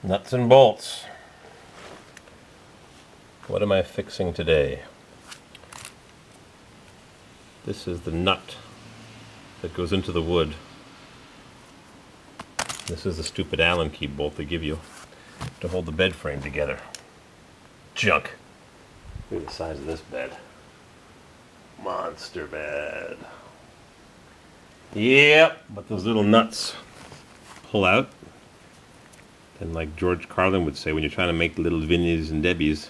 Nuts and bolts. What am I fixing today? This is the nut that goes into the wood. This is the stupid Allen key bolt they give you to hold the bed frame together. Junk. Look at the size of this bed. Monster bed. Yep, but those little nuts pull out. And like George Carlin would say, when you're trying to make little Vinnies and Debbies,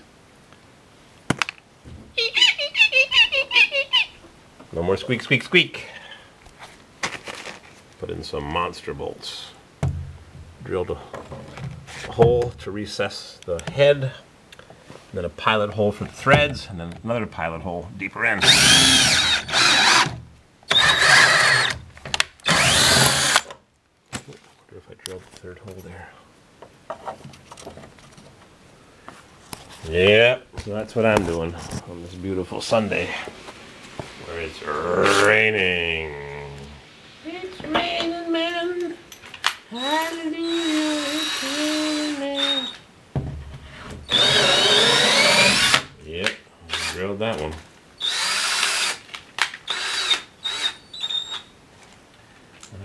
no more squeak, squeak, squeak. Put in some monster bolts. Drilled a hole to recess the head, and then a pilot hole for the threads, and then another pilot hole deeper in. I wonder if I drilled the third hole there. Yep, so that's what I'm doing on this beautiful Sunday where it's raining. It's raining, man. Hallelujah, it's raining, man. Yep, drilled that one.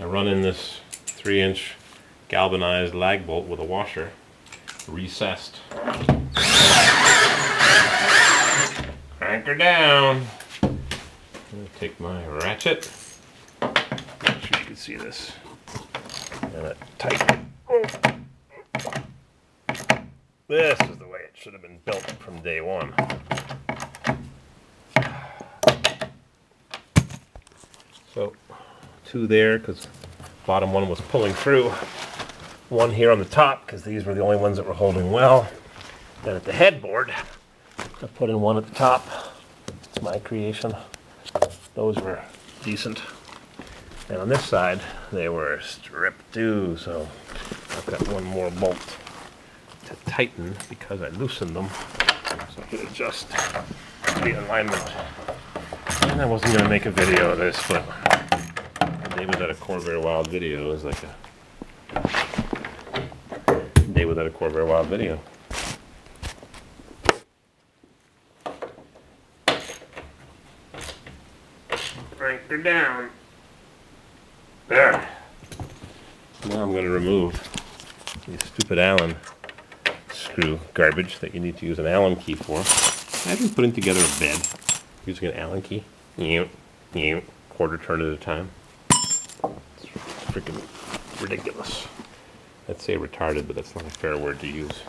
I run in this 3-inch galvanized lag bolt with a washer, recessed. Crank her down. I'm going to take my ratchet. Make sure you can see this. And it tighten. This is the way it should have been built from day one. So, 2 there because bottom one was pulling through. 1 here on the top because these were the only ones that were holding well. Then at the headboard, I put in 1 at the top. It's my creation. Those were decent. And on this side, they were stripped too. So I've got 1 more bolt to tighten because I loosened them. So I could adjust the alignment. And I wasn't going to make a video of this, but Day Without a CORVAIRWILD video is like a Day Without a CORVAIRWILD video. Crank her down. There. Now I'm going to remove the stupid Allen screw garbage that you need to use an Allen key for. I've been putting together a bed using an Allen key. Quarter turn at a time. It's freaking ridiculous. I'd say retarded, but that's not a fair word to use.